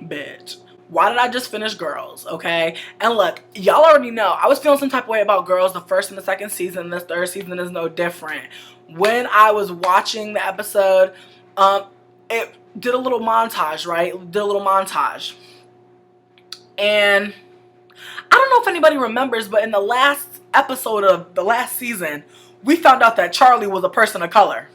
bitch. Why did I just finish Girls, okay? And look, y'all already know, I was feeling some type of way about Girls the first and the second season. This third season is no different. When I was watching the episode, it did a little montage, right? Did a little montage. And I don't know if anybody remembers, but in the last episode of the last season, we found out that Charlie was a person of color.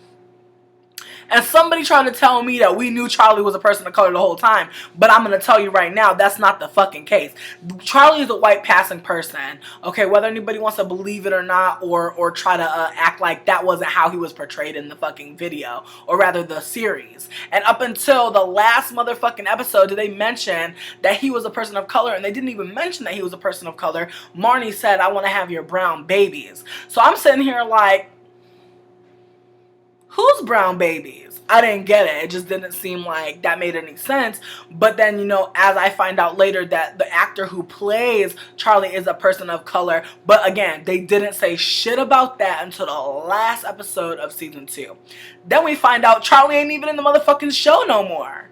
And somebody tried to tell me that we knew Charlie was a person of color the whole time. But I'm going to tell you right now, that's not the fucking case. Charlie is a white passing person. Okay, whether anybody wants to believe it or not, or try to act like that wasn't how he was portrayed in the fucking video. Or rather, the series. And up until the last motherfucking episode, did they mention that he was a person of color? And they didn't even mention that he was a person of color. Marnie said, I want to have your brown babies. So I'm sitting here like, who's brown babies? I didn't get it. It just didn't seem like that made any sense. But then, you know, as I find out later that the actor who plays Charlie is a person of color. But again, they didn't say shit about that until the last episode of season 2. Then we find out Charlie ain't even in the motherfucking show no more.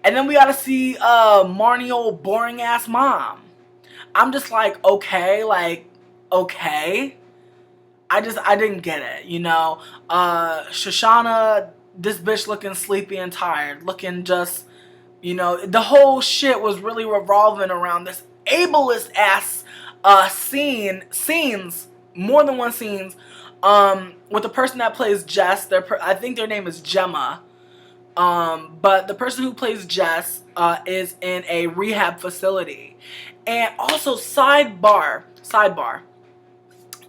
And then we gotta see Marnie old boring ass mom. I'm just like, okay. I didn't get it, you know. Shoshana, this bitch looking sleepy and tired. Looking just, you know, the whole shit was really revolving around this ableist ass scenes, more than one scenes, with the person that plays Jess. I think their name is Gemma. But the person who plays Jess is in a rehab facility. And also, sidebar.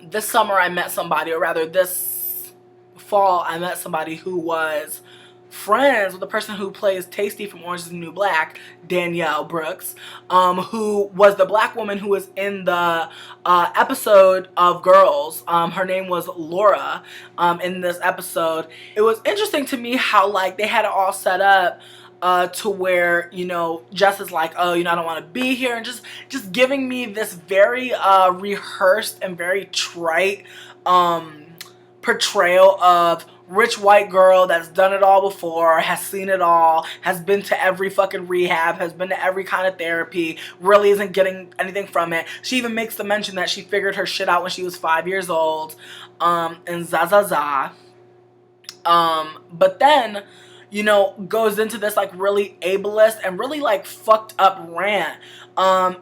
This summer I met somebody, or rather this fall I met somebody who was friends with the person who plays Tasty from Orange is the New Black, Danielle Brooks, who was the black woman who was in the episode of Girls. Her name was Laura in this episode. It was interesting to me how like they had it all set up to where, you know, Jess is like, oh, you know, I don't want to be here, and just giving me this very rehearsed and very trite portrayal of rich white girl that's done it all before, has seen it all, has been to every fucking rehab, has been to every kind of therapy, really isn't getting anything from it. She even makes the mention that she figured her shit out when she was 5 years old, and but then, you know, goes into this like really ableist and really like fucked up rant,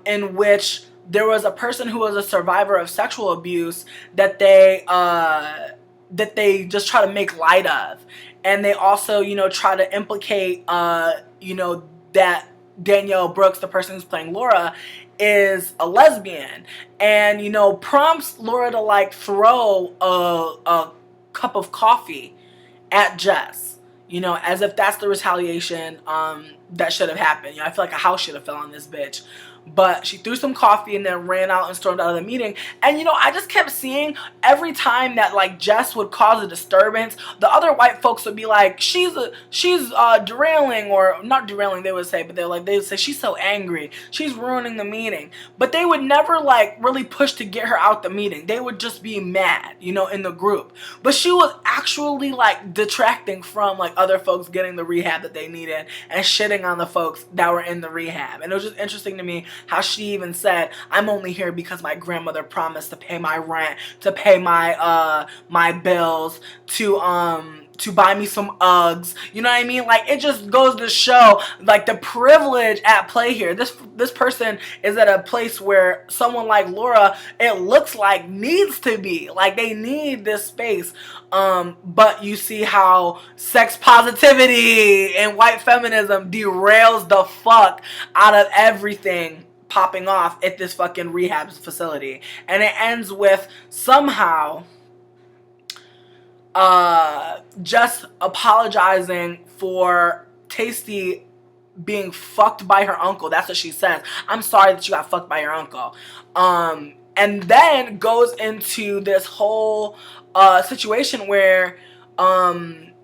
in which there was a person who was a survivor of sexual abuse that they just try to make light of. And they also, you know, try to implicate, you know, that Danielle Brooks, the person who's playing Laura, is a lesbian. And, you know, prompts Laura to like throw a cup of coffee at Jess. You know, as if that's the retaliation that should have happened. You know, I feel like a house should have fell on this bitch. But she threw some coffee and then ran out and stormed out of the meeting. And, you know, I just kept seeing every time that, like, Jess would cause a disturbance, the other white folks would be like, she's derailing, or not derailing, they would say, but they would say, she's so angry. She's ruining the meeting. But they would never, like, really push to get her out the meeting. They would just be mad, you know, in the group. But she was actually, like, detracting from, like, other folks getting the rehab that they needed and shitting on the folks that were in the rehab. And it was just interesting to me how she even said, I'm only here because my grandmother promised to pay my rent, to pay my my bills, to buy me some Uggs. You know what I mean? Like, it just goes to show, like, the privilege at play here. This person is at a place where someone like Laura, it looks like, needs to be. Like, they need this space. But you see how sex positivity and white feminism derails the fuck out of everything popping off at this fucking rehab facility. And it ends with somehow just apologizing for Tasty being fucked by her uncle. That's what she says. I'm sorry that you got fucked by your uncle. And then goes into this whole situation where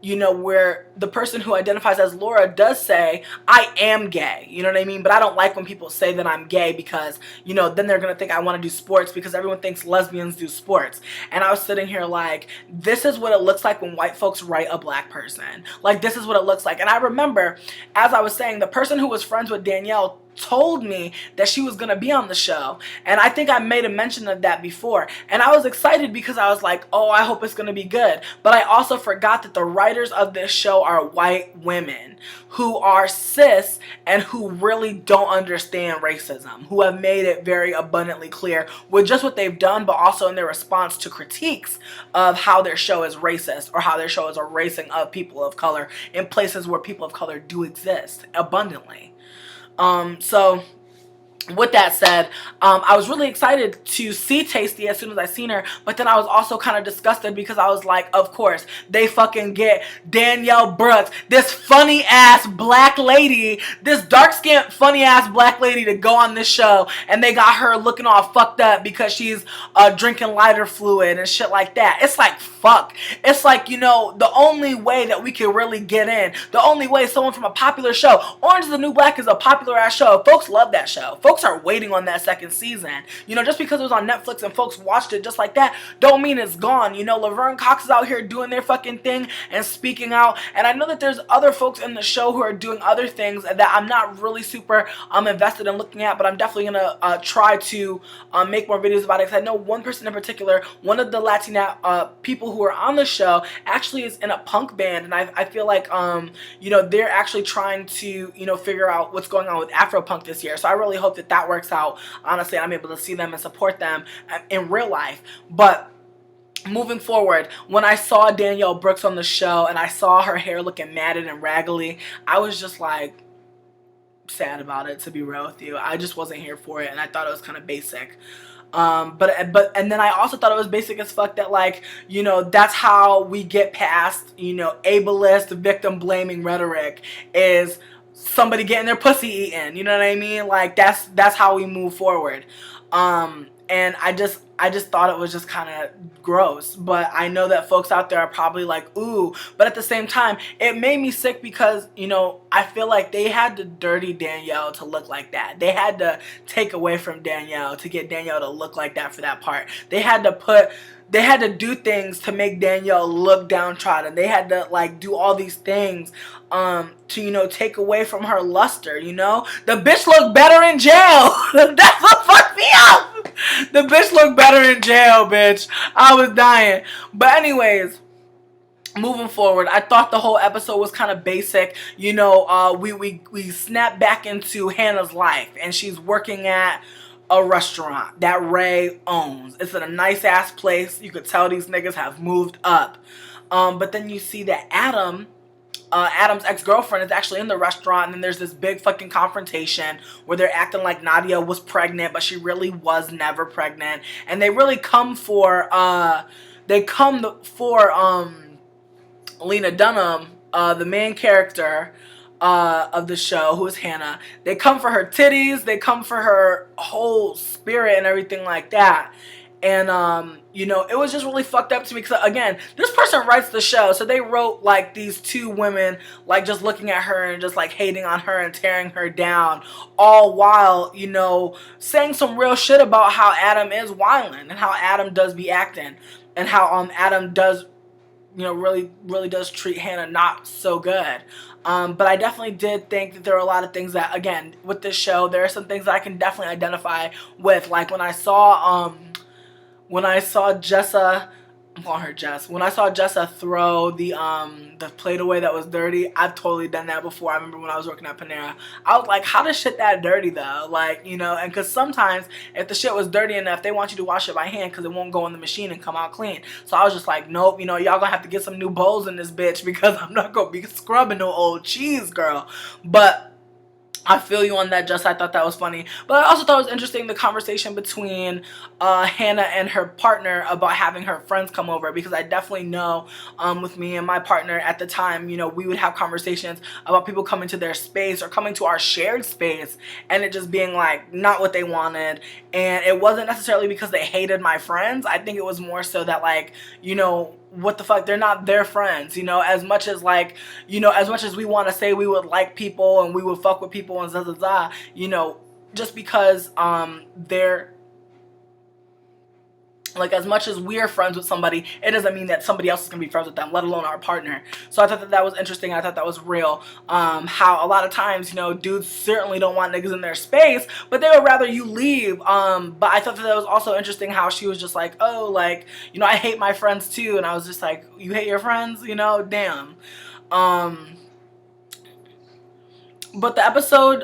you know, where the person who identifies as Laura does say, I am gay, you know what I mean? But I don't like when people say that I'm gay because, you know, then they're gonna think I want to do sports because everyone thinks lesbians do sports. And I was sitting here like, this is what it looks like when white folks write a black person. Like, this is what it looks like. And I remember, as I was saying, the person who was friends with Danielle told me that she was going to be on the show, and I think I made a mention of that before, and I was excited because I was like, oh, I hope it's going to be good. But I also forgot that the writers of this show are white women who are cis and who really don't understand racism, who have made it very abundantly clear with just what they've done, but also in their response to critiques of how their show is racist or how their show is erasing of people of color in places where people of color do exist abundantly. So with that said, I was really excited to see Tasty as soon as I seen her, but then I was also kind of disgusted because I was like, of course, they fucking get Danielle Brooks, this funny ass black lady, this dark-skinned funny ass black lady to go on this show, and they got her looking all fucked up because she's drinking lighter fluid and shit like that. It's like, fuck. It's like, you know, the only way that we can really get in, the only way someone from a popular show, Orange is the New Black is a popular ass show. Folks love that show. Folks are waiting on that second season. You know, just because it was on Netflix and folks watched it just like that, don't mean it's gone. You know, Laverne Cox is out here doing their fucking thing and speaking out. And I know that there's other folks in the show who are doing other things that I'm not really super invested in looking at, but I'm definitely gonna try to make more videos about it. Because I know one person in particular, one of the Latina people who are on the show actually is in a punk band, and I feel like you know, they're actually trying to, you know, figure out what's going on with Afropunk this year. So I really hope that that works out. Honestly, I'm able to see them and support them in real life. But moving forward, when I saw Danielle Brooks on the show and I saw her hair looking matted and raggedy, I was just like sad about it, to be real with you. I just wasn't here for it, and I thought it was kind of basic. And then I also thought it was basic as fuck that, like, you know, that's how we get past, you know, ableist victim blaming rhetoric, is somebody getting their pussy eaten, you know what I mean? Like, that's how we move forward. And I just thought it was just kind of gross. But I know that folks out there are probably like, ooh. But at the same time, it made me sick because, you know, I feel like they had to dirty Danielle to look like that. They had to take away from Danielle to get Danielle to look like that for that part. They had to do things to make Danielle look downtrodden. They had to, like, do all these things to, you know, take away from her luster, you know? The bitch looked better in jail. That's what fucked me up. The bitch looked better in jail, bitch. I was dying. But anyways, moving forward, I thought the whole episode was kind of basic. You know, we snapped back into Hannah's life, and she's working at a restaurant that Ray owns. It's in a nice ass place. You could tell these niggas have moved up. But then you see that Adam's ex-girlfriend is actually in the restaurant, and then there's this big fucking confrontation where they're acting like Nadia was pregnant, but she really was never pregnant. And they really come for Lena Dunham, the main character of the show, who is Hannah. They come for her titties, they come for her whole spirit and everything like that. And, you know, it was just really fucked up to me because, again, this person writes the show, so they wrote, like, these two women, like, just looking at her and just, like, hating on her and tearing her down, all while, you know, saying some real shit about how Adam is wildin' and how Adam does be acting and how Adam does, you know, really does treat Hannah not so good. But I definitely did think that there were a lot of things that, again, with this show, there are some things that I can definitely identify with. Like, when I saw Jessa, I'm calling her Jess. When I saw Jessa throw the plate away that was dirty, I've totally done that before. I remember when I was working at Panera. I was like, how does shit that dirty though? Like, you know, and because sometimes if the shit was dirty enough, they want you to wash it by hand because it won't go in the machine and come out clean. So I was just like, nope, you know, y'all gonna have to get some new bowls in this bitch because I'm not gonna be scrubbing no old cheese, girl. But I feel you on that, Jess. I thought that was funny. But I also thought it was interesting, the conversation between Hannah and her partner about having her friends come over, because I definitely know with me and my partner at the time, you know, we would have conversations about people coming to their space or coming to our shared space and it just being like not what they wanted. And it wasn't necessarily because they hated my friends. I think it was more so that, like, you know, what the fuck, they're not their friends, you know, as much as like, you know, as much as we want to say we would like people and we would fuck with people and you know, just because they're like, as much as we're friends with somebody, it doesn't mean that somebody else is gonna be friends with them, let alone our partner. So I thought that that was interesting. I thought that was real. How a lot of times, you know, dudes certainly don't want niggas in their space, but they would rather you leave. But I thought that that was also interesting how she was just like, oh, like, you know, I hate my friends too. And I was just like, you hate your friends? You know, damn. But the episode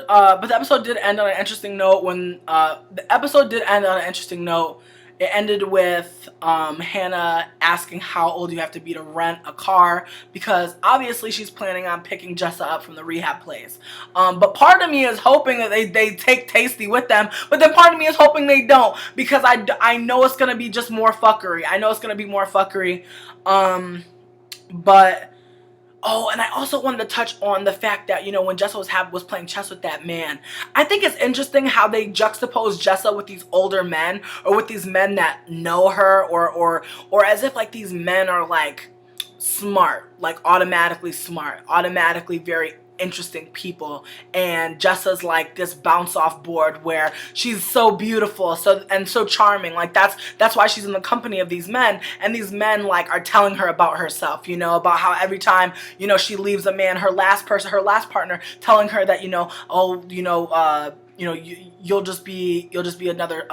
did end on an interesting note when the episode did end on an interesting note. It ended with Hannah asking how old you have to be to rent a car, because obviously she's planning on picking Jessa up from the rehab place. But part of me is hoping that they take Tasty with them, but then part of me is hoping they don't, because I know it's gonna be just more fuckery. I know it's gonna be more fuckery. But oh, and I also wanted to touch on the fact that, you know, when Jessa was playing chess with that man, I think it's interesting how they juxtapose Jessa with these older men, or with these men that know her, or as if like these men are like smart, like automatically smart, automatically very interesting people, and Jessa's like this bounce off board where she's so beautiful, so charming. Like that's why she's in the company of these men, and these men like are telling her about herself, you know, about how every time, you know, she leaves a man, her last partner, telling her that, you know, oh, you know, you'll just be another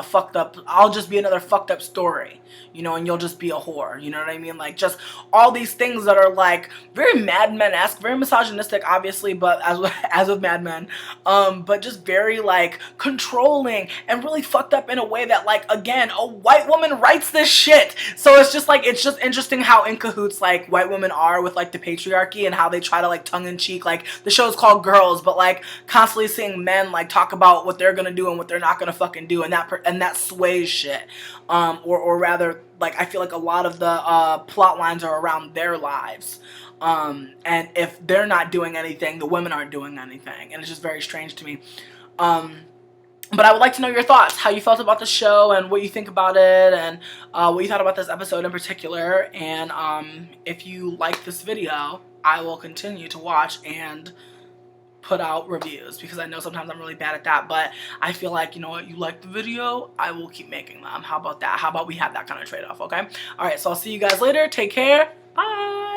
I'll just be another fucked up story, you know, and you'll just be a whore, you know what I mean? Like, just all these things that are like very Mad Men-esque, very misogynistic, obviously, but as with Mad Men, but just very like controlling and really fucked up in a way that, like, again, a white woman writes this shit. So it's just like, it's just interesting how in cahoots like white women are with like the patriarchy, and how they try to like tongue-in-cheek, like the show's called Girls, but like constantly seeing men like talk about what they're gonna do and what they're not gonna fucking do, and that sways shit. Or rather, like, I feel like a lot of the plot lines are around their lives. And if they're not doing anything, the women aren't doing anything, and it's just very strange to me. But I would like to know your thoughts, how you felt about the show, and what you think about it, and what you thought about this episode in particular. And if you like this video, I will continue to watch and put out reviews, because I know sometimes I'm really bad at that, but I feel like, you know what, you like the video, I will keep making them. How about that? How about we have that kind of trade-off, okay? Alright, so I'll see you guys later. Take care. Bye.